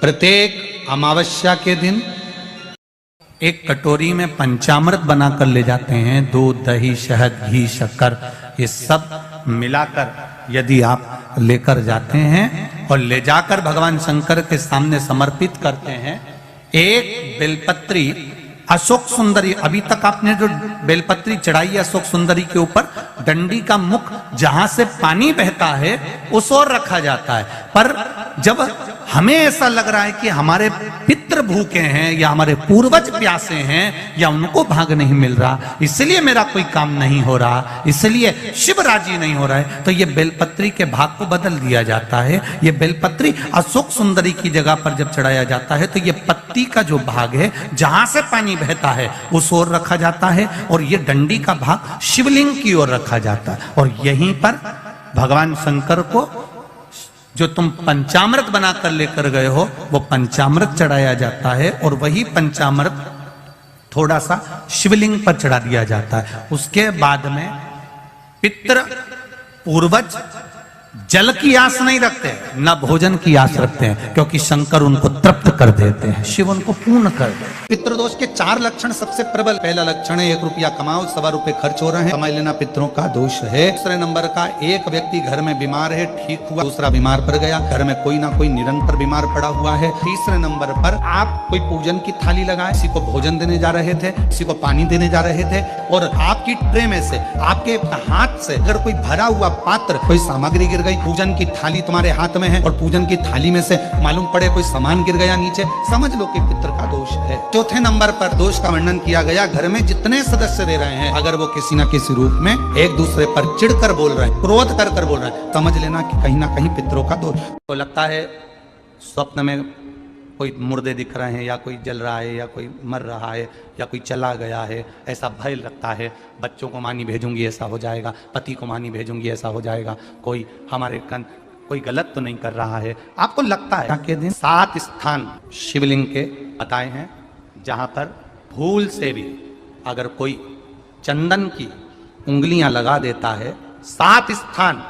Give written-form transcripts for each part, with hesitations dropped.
प्रत्येक अमावस्या के दिन एक कटोरी में पंचामृत बनाकर ले जाते हैं। दूध, दही, शहद, घी, शक्कर, ये सब मिलाकर यदि आप लेकर जाते हैं और ले जाकर भगवान शंकर के सामने समर्पित करते हैं, एक बेलपत्री अशोक सुंदरी, अभी तक आपने जो बेलपत्री चढ़ाई है अशोक सुंदरी के ऊपर, डंडी का मुख जहां से पानी बहता है उस ओर रखा जाता है। पर जब हमें ऐसा लग रहा है कि हमारे पितृ भूखे हैं या हमारे पूर्वज प्यासे हैं या उनको भाग नहीं मिल रहा, इसलिए मेरा कोई काम नहीं हो रहा, इसलिए शिव राजी नहीं हो रहा है, तो ये बेलपत्री के भाग को बदल दिया जाता है। ये बेलपत्री अशोक सुंदरी की जगह पर जब चढ़ाया जाता है तो ये पत्ती का जो भाग है जहां से पानी बहता है उस ओर रखा जाता है और ये डंडी का भाग शिवलिंग की ओर रखा जाता है। और यहीं पर भगवान शंकर को जो तुम पंचामृत बनाकर लेकर गए हो वो पंचामृत चढ़ाया जाता है और वही पंचामृत थोड़ा सा शिवलिंग पर चढ़ा दिया जाता है। उसके बाद में पितृ पूर्वज जल की आस नहीं रखते, न भोजन की आस रखते हैं, क्योंकि शंकर उनको तृप्त कर देते हैं, शिव उनको पूर्ण कर देते हैं। पितृदोष के 4 लक्षण सबसे प्रबल। पहला लक्षण है 1 रुपया कमाओ, 1.25 रुपए खर्च हो रहे हैं, समझ लेना पितरों का दोष है। दूसरे नंबर का, एक व्यक्ति घर में बीमार है, ठीक हुआ, दूसरा बीमार पड़ गया, घर में कोई ना कोई निरंतर बीमार पड़ा हुआ है। तीसरे नंबर पर आप कोई पूजन की थाली लगाए, किसी को भोजन देने जा रहे थे, किसी को पानी देने जा रहे थे और आपकी ट्रे में से, आपके हाथ से अगर कोई भरा हुआ पात्र, कोई सामग्री गिर गई, पूजन की थाली तुम्हारे हाथ में है और पूजन की थाली में से मालूम पड़े कोई सामान गिर गया नीचे, समझ लो कि पितृ का दोष है। चौथे नंबर पर दोष का वर्णन किया गया, घर में जितने सदस्य रह रहे हैं अगर वो किसी न किसी रूप में एक दूसरे पर चिढ़कर बोल रहे हैं, क्रोध कर बोल रहे हैं, समझ लेना कि कहीं ना कहीं पितरों का दोष। तो लगता है स्वप्न में कोई मुर्दे दिख रहे हैं या कोई जल रहा है या कोई मर रहा है या कोई चला गया है, ऐसा भय लगता है। बच्चों को मानी भेजूंगी ऐसा हो जाएगा, पति को मानी भेजूंगी ऐसा हो जाएगा, कोई हमारे कोई गलत तो नहीं कर रहा है, आपको लगता है। के दिन 7 स्थान शिवलिंग के बताए हैं जहां पर भूल से भी अगर कोई चंदन की उंगलियां लगा देता है। 7 स्थान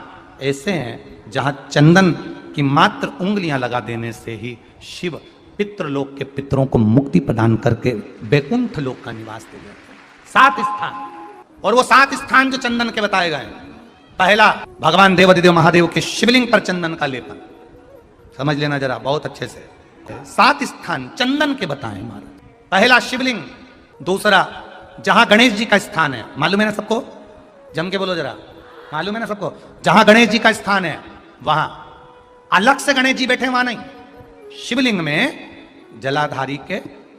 ऐसे हैं जहां चंदन की मात्र उंगलियां लगा देने से ही शिव पितृलोक के पितरों को मुक्ति प्रदान करके वैकुंठ लोक का निवास दे देते हैं। 7 स्थान, और वो 7 स्थान जो चंदन के बताए गए हैं। पहला, भगवान देवादिदेव महादेव के शिवलिंग पर चंदन का लेपन, समझ लेना जरा बहुत अच्छे से। 7 स्थान चंदन के बताए महाराज। पहला शिवलिंग। दूसरा, जहां गणेश जी का स्थान है, मालूम है ना सबको, जम के बोलो जरा, मालूम है ना सबको, जहां गणेश जी का स्थान है वहां अलग से गणेश जी बैठे, वहां नहीं, शिवलिंग में जलाधारी के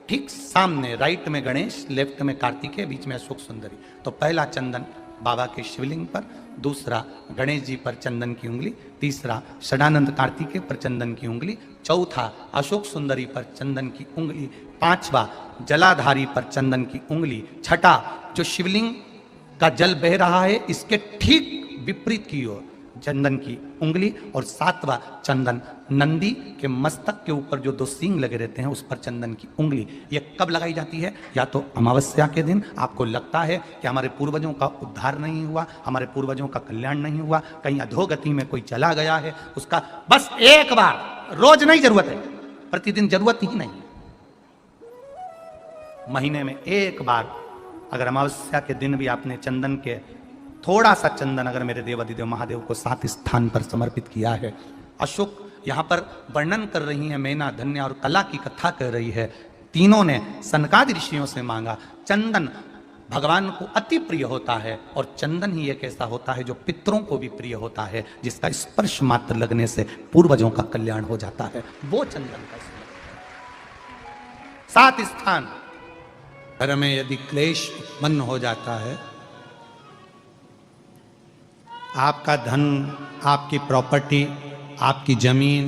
ठीक सामने, राइट में गणेश, लेफ्ट में कार्तिकेय, बीच में अशोक सुंदरी। तो पहला चंदन बाबा के शिवलिंग पर, दूसरा गणेश जी पर चंदन की उंगली, तीसरा षडानंद कार्तिकेय पर चंदन की उंगली, चौथा अशोक सुंदरी पर चंदन की उंगली, पांचवा जलाधारी पर चंदन की उंगली, छठा जो शिवलिंग का जल बह रहा है इसके ठीक विपरीत की ओर चंदन की उंगली, और 7वां चंदन नंदी के मस्तक के ऊपर जो 2 सींग लगे रहते हैं उस पर चंदन की उंगली। ये कब लगाई जाती है? या तो अमावस्या के दिन आपको लगता है कि हमारे पूर्वजों का उद्धार नहीं हुआ, हमारे पूर्वजों का कल्याण नहीं हुआ, कहीं अधोगति में कोई चला गया है, उसका बस एक बार, रोज नहीं जरूरत है, प्रतिदिन जरूरत ही नहीं, महीने में एक बार अगर अमावस्या के दिन भी आपने चंदन के थोड़ा सा चंदन अगर मेरे देवादिदेव महादेव को 7 स्थान पर समर्पित किया है। अशोक यहाँ पर वर्णन कर रही है, मैना, धन्य और कला की कथा कर रही है। तीनों ने सनकादि ऋषियों से मांगा। चंदन भगवान को अति प्रिय होता है और चंदन ही एक ऐसा होता है जो पितरों को भी प्रिय होता है, जिसका स्पर्श मात्र लगने से पूर्वजों का कल्याण हो जाता है, वो चंदन का 7 स्थान। घर में यदि क्लेश उत्पन्न हो जाता है, आपका धन, आपकी प्रॉपर्टी, आपकी जमीन,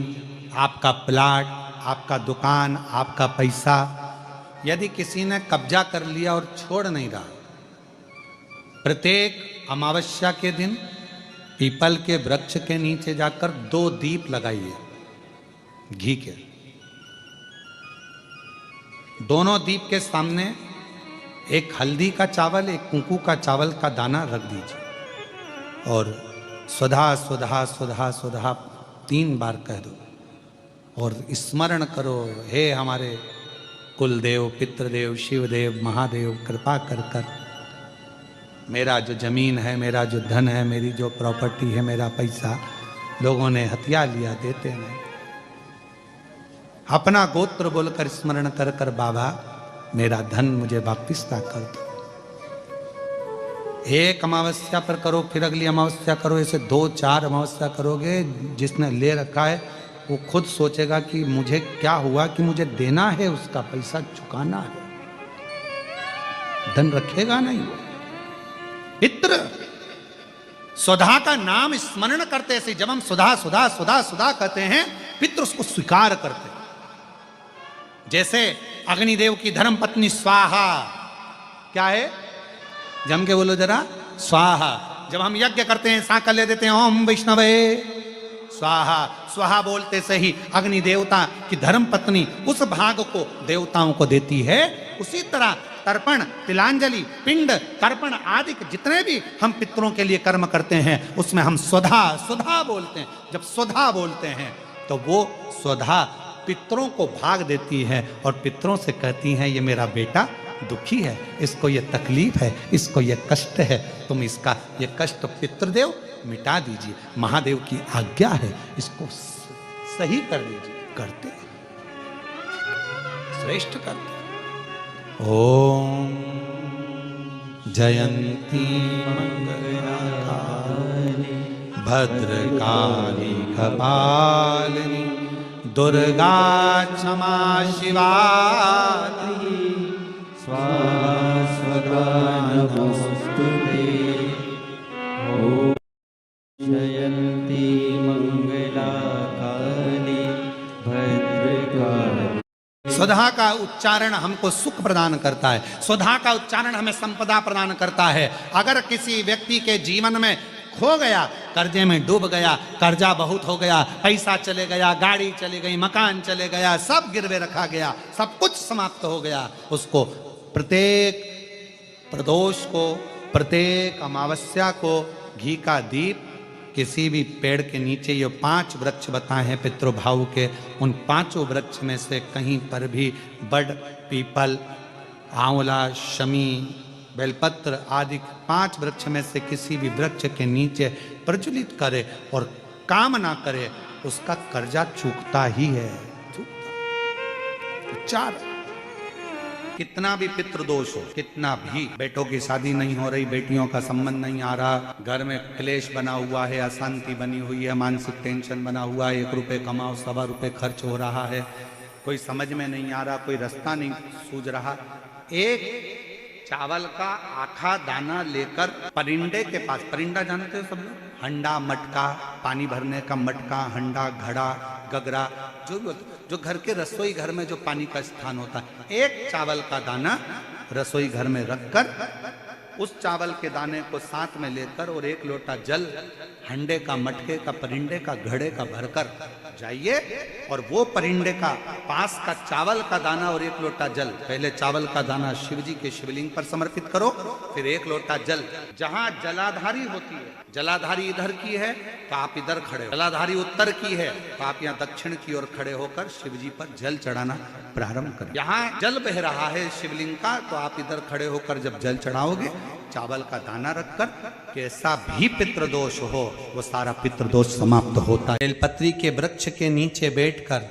आपका प्लाट, आपका दुकान, आपका पैसा, यदि किसी ने कब्जा कर लिया और छोड़ नहीं रहा, प्रत्येक अमावस्या के दिन पीपल के वृक्ष के नीचे जाकर 2 दीप लगाइए घी के। दोनों दीप के सामने एक हल्दी का चावल, एक कुंकू का चावल का दाना रख दीजिए और स्वधा स्वधा स्वधा स्वधा 3 बार कह दो और स्मरण करो, हे हमारे कुलदेव, पितृदेव, शिवदेव, महादेव, कृपा कर कर मेरा जो जमीन है, मेरा जो धन है, मेरी जो प्रॉपर्टी है, मेरा पैसा लोगों ने हथिया लिया, देते नहीं। अपना गोत्र बोलकर स्मरण कर कर बाबा मेरा धन मुझे वापिस ला कर दो। एक अमावस्या पर करो, फिर अगली अमावस्या करो, ऐसे 2-4 अमावस्या करोगे। जिसने ले रखा है वो खुद सोचेगा कि मुझे क्या हुआ, कि मुझे देना है, उसका पैसा चुकाना है, धन रखेगा नहीं। पितृ सुधा का नाम स्मरण करते से, जब हम सुधा सुधा सुधा सुधा कहते हैं, पितृ उसको स्वीकार करते हैं। जैसे अग्निदेव की धर्म पत्नी स्वाहा, क्या है, जम के बोलो जरा, स्वाहा। जब हम यज्ञ करते हैं, सांकल ले देते हैं, ओम वैष्णवे स्वाहा। स्वाहा बोलते से ही अग्नि देवता की धर्म पत्नी उस भाग को देवताओं को देती है। उसी तरह तर्पण, तिलांजलि, पिंड, तर्पण आदि जितने भी हम पितरों के लिए कर्म करते हैं, उसमें हम स्वधा स्वधा बोलते हैं। जब स्वधा बोलते हैं तो वो स्वधा पितरों को भाग देती है और पितरों से कहती हैं, ये मेरा बेटा दुखी है, इसको ये तकलीफ है, इसको ये कष्ट है, तुम इसका ये कष्ट पितृदेव मिटा दीजिए, महादेव की आज्ञा है, इसको सही कर दीजिए। करते श्रेष्ठ करते। ओम जयंती मंगलाकाली भद्रकाली कपालिनी दुर्गा क्षमा शिवा स्वाहा स्वधा नमोस्तुते। ओम जयंती मंगलाकाली भद्रकाली। स्वधा का उच्चारण हमको सुख प्रदान करता है, स्वधा का उच्चारण हमें संपदा प्रदान करता है। अगर किसी व्यक्ति के जीवन में खो गया, कर्जे में डूब गया, कर्जा बहुत हो गया, पैसा चले गया, गाड़ी चली गई, मकान चले गया, सब गिरवे रखा गया, सब कुछ समाप्त हो गया, उसको प्रत्येक प्रदोष को, प्रत्येक अमावस्या को घी का दीप किसी भी पेड़ के नीचे, ये 5 वृक्ष बताए हैं पितृभाव के, उन 5 वृक्ष में से कहीं पर भी बड़, पीपल, आंवला, शमी, बेलपत्र आदि 5 वृक्ष में से किसी भी वृक्ष के नीचे प्रज्वलित करे और काम ना करे, उसका कर्जा चूकता ही है, चूकता। 4 कितना भी पितृदोष हो, कितना भी, बेटों की शादी नहीं हो रही, बेटियों का संबंध नहीं आ रहा, घर में क्लेश बना हुआ है, अशांति बनी हुई है, मानसिक टेंशन बना हुआ है, 1 रुपये कमाओ 1.25 रुपये खर्च हो रहा है, कोई समझ में नहीं आ रहा, कोई रास्ता नहीं सूझ रहा, एक चावल का आखा दाना लेकर परिंदे के पास, परिंदा जानते हो सब लोग, हंडा, मटका, पानी भरने का मटका, हंडा, घड़ा, गगरा, जो घर के रसोई घर में जो पानी का स्थान होता है, एक चावल का दाना रसोई घर में रखकर उस चावल के दाने को साथ में लेकर और 1 लोटा जल हंडे का, मटके का, परिंदे का, घड़े का भरकर जाइए और वो परिंदे का पास का चावल का दाना और 1 लोटा जल, पहले चावल का दाना शिव जी के शिवलिंग पर समर्पित करो, फिर 1 लोटा जल, जहां जलाधारी होती है, जलाधारी इधर की है तो आप इधर खड़े हो, जलाधारी उत्तर की है तो आप यहाँ दक्षिण की ओर खड़े होकर शिव जी पर जल चढ़ाना प्रारंभ करें। यहाँ जल बह रहा है शिवलिंग का तो आप इधर खड़े होकर जब जल चढ़ाओगे, चावल का दाना रखकर, कैसा भी पितृदोष हो वो सारा पितृदोष समाप्त होता है। बेलपत्री के वृक्ष के नीचे बैठकर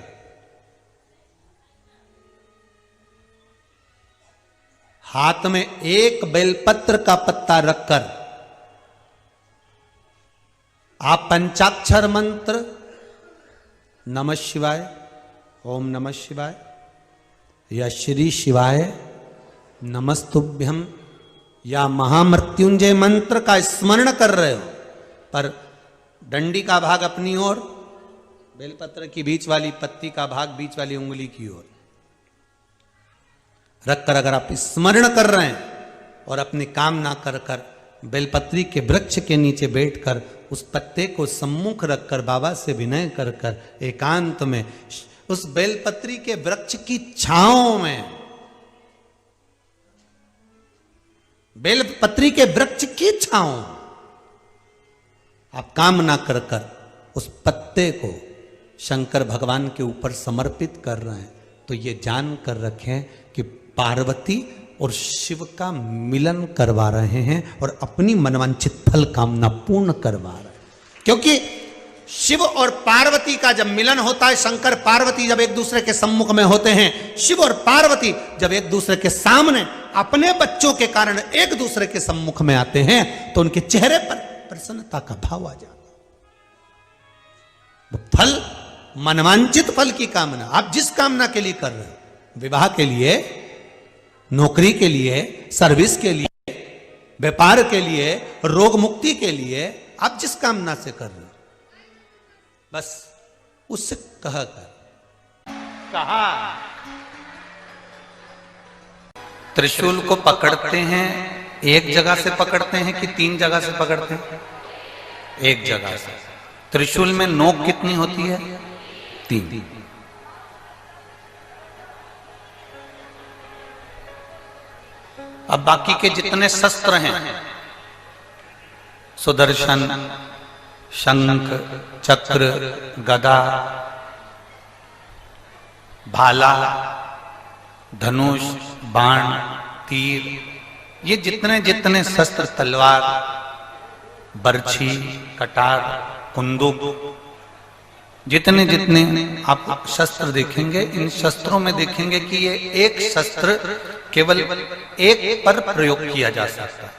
हाथ में 1 बेलपत्र का पत्ता रखकर आप पंचाक्षर मंत्र नमः शिवाय, ओम नमः शिवाय या श्री शिवाय नमस्तुभ्यम या महामृत्युंजय मंत्र का स्मरण कर रहे हो, पर डंडी का भाग अपनी ओर, बेलपत्र की बीच वाली पत्ती का भाग बीच वाली उंगली की ओर रखकर अगर आप स्मरण कर रहे हैं और अपनी काम ना कर कर बेलपत्री के वृक्ष के नीचे बैठकर उस पत्ते को सम्मुख रखकर बाबा से विनय कर कर एकांत में उस बेलपत्री के वृक्ष की छांव में, बेलपत्री के वृक्ष की छांव आप काम ना कर कर उस पत्ते को शंकर भगवान के ऊपर समर्पित कर रहे हैं, तो ये जान कर रखें कि पार्वती और शिव का मिलन करवा रहे हैं और अपनी मनवांछित फल कामना पूर्ण करवा रहे हैं। क्योंकि शिव और पार्वती का जब मिलन होता है, शंकर पार्वती जब एक दूसरे के सम्मुख में होते हैं, शिव और पार्वती जब एक दूसरे के सामने अपने बच्चों के कारण एक दूसरे के सम्मुख में आते हैं, तो उनके चेहरे पर प्रसन्नता का भाव आ जाता है। फल, मनवांचित फल की कामना, आप जिस कामना के लिए कर रहे हो, विवाह के लिए, नौकरी के लिए, सर्विस के लिए, व्यापार के लिए, रोग मुक्ति के लिए, आप जिस कामना से कर रहे हो, बस उससे कहा त्रिशूल को पकड़ते हैं, एक जगह से पकड़ते हैं कि 3 जगह से पकड़ते हैं? एक जगह से। त्रिशूल में नोक कितनी होती है? 3। अब बाकी के जितने शस्त्र हैं, सुदर्शन, शंख, चक्र, गदा, भाला, धनुष, बाण, तीर, ये जितने जितने शस्त्र, तलवार, बर्छी, कटार, कुंदुक, जितने जितने आप शस्त्र देखेंगे, इन शस्त्रों में देखेंगे कि ये एक शस्त्र केवल एक पर प्रयोग किया जा सकता है।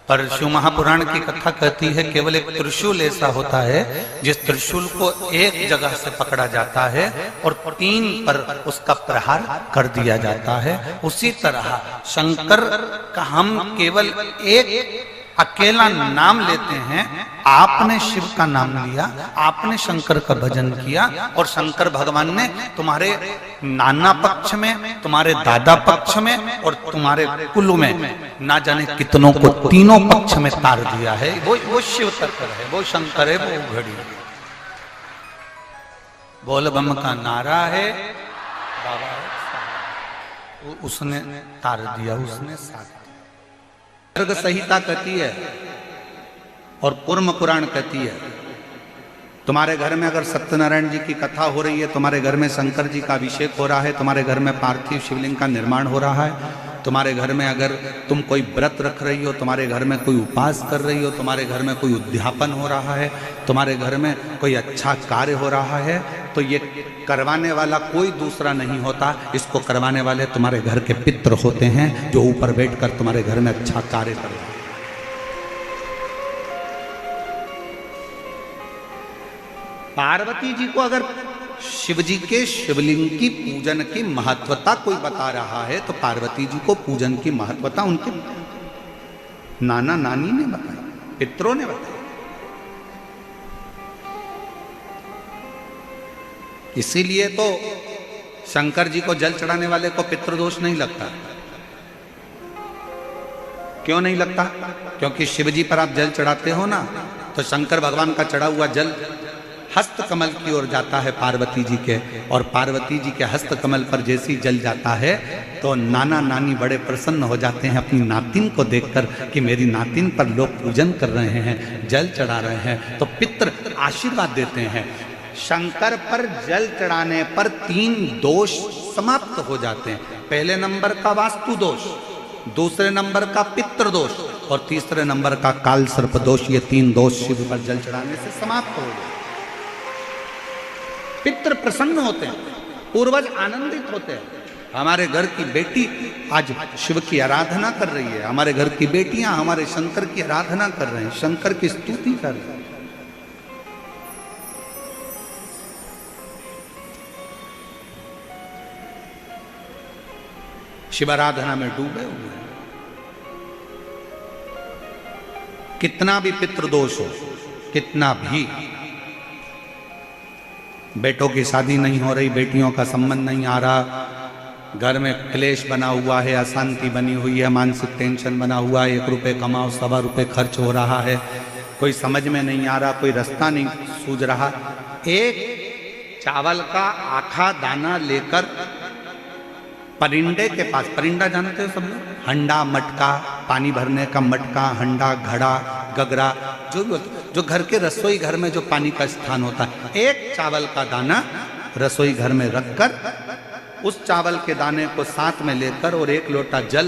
पर शिव महापुराण की कथा कहती है केवल एक त्रिशूल ऐसा होता है जिस त्रिशूल को एक जगह से पकड़ा जाता है और 3 पर उसका प्रहार कर दिया जाता है। उसी तरह शंकर का हम केवल एक अकेला नाम लेते हैं। आपने शिव का नाम लिया, आपने शंकर का भजन किया, और शंकर भगवान ने तुम्हारे नाना पक्ष में, तुम्हारे दादा पक्ष में और तुम्हारे कुल में ना जाने कितनों को तीनों पक्ष में तार दिया है। वो शिव तत्व है, वो शंकर है, वो घड़ी है। बोल बम का नारा है, बाबा उसने तार दिया, उसने साथ। गर्ग संहिता कहती है और कूर्म पुराण कहती है, तुम्हारे घर में अगर सत्यनारायण जी की कथा हो रही है, तुम्हारे घर में शंकर जी का अभिषेक हो रहा है, तुम्हारे घर में पार्थिव शिवलिंग का निर्माण हो रहा है, तुम्हारे घर में अगर तुम कोई व्रत रख रही हो, तुम्हारे घर में कोई उपास कर रही हो, तुम्हारे घर में कोई उद्यापन हो रहा है, तुम्हारे घर में कोई अच्छा कार्य हो रहा है, तो ये करवाने वाला कोई दूसरा नहीं होता, इसको करवाने वाले तुम्हारे घर के पितृ होते हैं, जो ऊपर बैठकर तुम्हारे घर में अच्छा कार्य कर रहे हैं। पार्वती जी को अगर शिव जी के शिवलिंग की पूजन की महत्वता कोई बता रहा है, तो पार्वती जी को पूजन की महत्वता उनके नाना नानी ने बताई, पितरों ने बताई। इसीलिए तो शंकर जी को जल चढ़ाने वाले को पितृदोष नहीं लगता। क्यों नहीं लगता? क्योंकि शिव जी पर आप जल चढ़ाते हो ना, तो शंकर भगवान का चढ़ा हुआ जल हस्त कमल की ओर जाता है पार्वती जी के, और पार्वती जी के हस्त कमल पर जैसी जल जाता है तो नाना नानी बड़े प्रसन्न हो जाते हैं अपनी नातिन को देखकर कि मेरी नातिन पर लोग पूजन कर रहे हैं, जल चढ़ा रहे हैं, तो पितृ आशीर्वाद देते हैं। शंकर पर जल चढ़ाने पर 3 दोष समाप्त हो जाते हैं। पहले नंबर का वास्तु दोष, दूसरे नंबर का पितृ दोष और तीसरे नंबर का काल सर्प दोष। ये 3 दोष शिव पर जल चढ़ाने से समाप्त हो गए। पितृ प्रसन्न होते हैं, पूर्वज आनंदित होते हैं। हमारे घर की बेटी आज शिव की आराधना कर रही है, हमारे घर की बेटियां हमारे शंकर की आराधना कर रहे हैं, शंकर की स्तुति कर रहे हैं। शिव आराधना में डूबे हुए हैं। कितना भी पितृदोष हो, कितना भी, बेटों की शादी नहीं हो रही, बेटियों का संबंध नहीं आ रहा, घर में क्लेश बना हुआ है, अशांति बनी हुई है, मानसिक टेंशन बना हुआ है, 1 रुपये कमाओ 1.25 रुपये खर्च हो रहा है, कोई समझ में नहीं आ रहा, कोई रास्ता नहीं सूझ रहा, एक चावल का आखा दाना लेकर परिंदे के पास, परिंदा जानते हो सब लोग, हंडा मटका, पानी भरने का मटका, हंडा, घड़ा, गगरा, जो घर के रसोई घर में जो पानी का स्थान होता है, एक चावल का दाना रसोई घर में रखकर उस चावल के दाने को साथ में लेकर और एक लोटा जल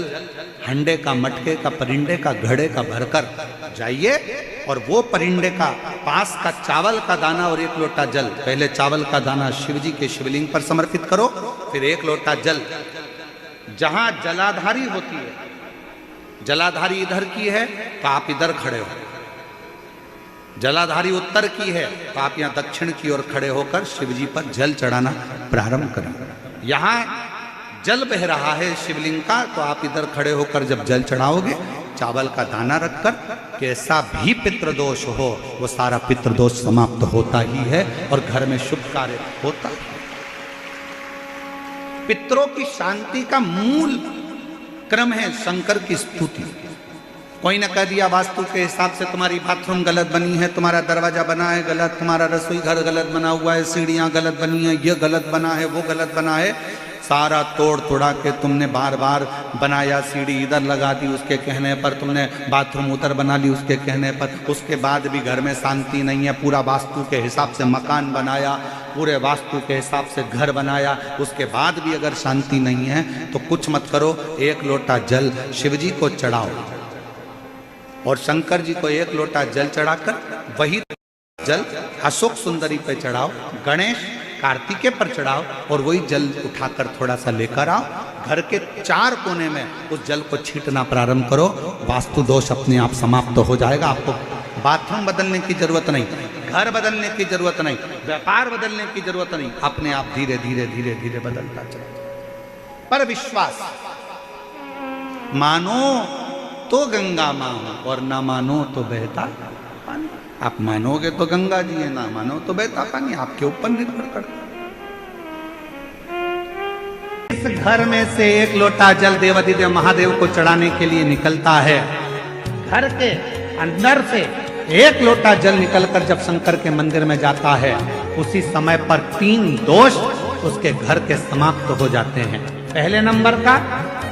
हंडे का, मटके का, परिंडे का, घड़े का भरकर जाइए और वो परिंडे का पास का चावल का दाना और एक लोटा जल, पहले चावल का दाना शिव जी के शिवलिंग पर समर्पित करो, फिर एक लोटा जल जहां जलाधारी होती है, जलाधारी इधर की है तो आप इधर खड़े हो, जलाधारी उत्तर की है तो आप यहां दक्षिण की ओर खड़े होकर शिव जी पर जल चढ़ाना प्रारंभ करें। यहां जल बह रहा है शिवलिंग का, तो आप इधर खड़े होकर जब जल चढ़ाओगे, चावल का दाना रखकर, कैसा भी पितृदोष हो वो सारा पितृदोष समाप्त होता ही है और घर में शुभ कार्य होता है। पितरों की शांति का मूल क्रम है शंकर की स्तुति। कोई न कह दिया वास्तु के हिसाब से तुम्हारी बाथरूम गलत बनी है, तुम्हारा दरवाजा बना है गलत, तुम्हारा रसोई घर गलत बना हुआ है, सीढ़ियां गलत बनी है, ये गलत बना है, वो गलत बना है, सारा तोड़ तोड़ा के तुमने बार बार बनाया, सीढ़ी इधर लगा दी उसके कहने पर, तुमने बाथरूम उधर बना ली उसके कहने पर, उसके बाद भी घर में शांति नहीं है, पूरा वास्तु के हिसाब से मकान बनाया, पूरे वास्तु के हिसाब से घर बनाया, उसके बाद भी अगर शांति नहीं है तो कुछ मत करो, एक लोटा जल शिव जी को चढ़ाओ और शंकर जी को एक लोटा जल चढ़ाकर वही जल अशोक सुंदरी पे चढ़ाओ, गणेश कार्तिकेय पर चढ़ाओ और वही जल उठाकर थोड़ा सा लेकर आओ, घर के चार कोने में उस जल को छींटना प्रारंभ करो, वास्तु दोष अपने आप समाप्त हो जाएगा। आपको बाथरूम बदलने की जरूरत नहीं, घर बदलने की जरूरत नहीं, व्यापार बदलने की जरूरत नहीं, अपने आप धीरे धीरे धीरे धीरे बदलता चला। पर विश्वास, मानो तो गंगा मां और ना मानो तो बहता पानी। आप मानोगे तो गंगा जी है, ना मानो तो बहता पानी, आपके ऊपर निर्भर करता। इस घर में से एक लोटा जल देवाधिदेव महादेव को चढ़ाने के लिए निकलता है, घर के अंदर से एक लोटा जल निकलकर जब शंकर के मंदिर में जाता है, उसी समय पर 3 दोष उसके घर के समाप्त हो जाते हैं। पहले नंबर का,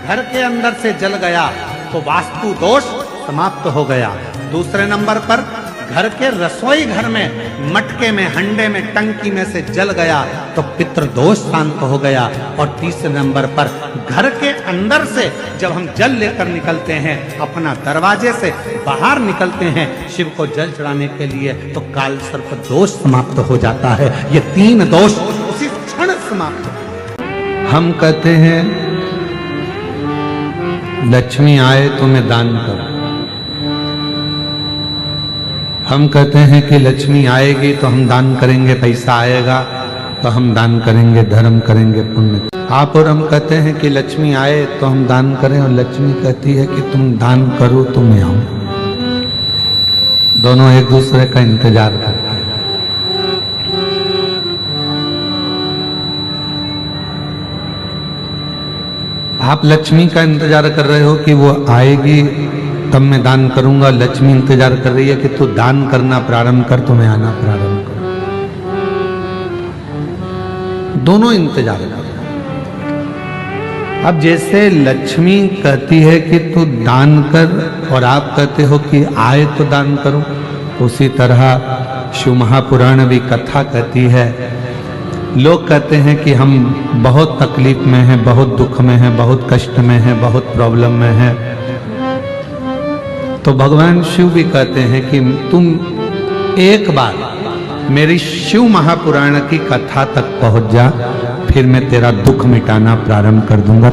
घर के अंदर से जल गया तो वास्तु दोष समाप्त हो गया। दूसरे नंबर पर, घर के रसोई घर में, मटके में, हंडे में, टंकी में से जल गया तो पितृदोष शांत हो गया। और तीसरे नंबर पर, घर के अंदर से जब हम जल लेकर निकलते हैं, अपना दरवाजे से बाहर निकलते हैं शिव को जल चढ़ाने के लिए, तो काल सर्प दोष समाप्त हो जाता है। ये 3 दोष उसी क्षण समाप्त। हम कहते हैं लक्ष्मी आए तो मैं दान करूं, हम कहते हैं कि लक्ष्मी आएगी तो हम दान करेंगे, पैसा आएगा तो हम दान करेंगे, धर्म करेंगे, पुण्य। आप और हम कहते हैं कि लक्ष्मी आए तो हम दान करें, और लक्ष्मी कहती है कि तुम दान करो तो मैं आऊं। दोनों एक दूसरे का इंतजार करते हैं। आप लक्ष्मी का इंतजार कर रहे हो कि वो आएगी तब मैं दान करूंगा, लक्ष्मी इंतजार कर रही है कि तू दान करना प्रारंभ कर तो मैं आना प्रारंभ करूं। दोनों इंतजार कर रहे हैं। अब जैसे लक्ष्मी कहती है कि तू दान कर और आप कहते हो कि आए तो दान करूं, उसी तरह शिव महापुराण भी कथा कहती है। लोग कहते हैं कि हम बहुत तकलीफ में हैं, बहुत दुख में हैं, बहुत कष्ट में हैं, बहुत प्रॉब्लम में हैं, तो भगवान शिव भी कहते हैं कि तुम एक बार मेरी शिव महापुराण की कथा तक पहुंच जा, फिर मैं तेरा दुख मिटाना प्रारंभ कर दूंगा।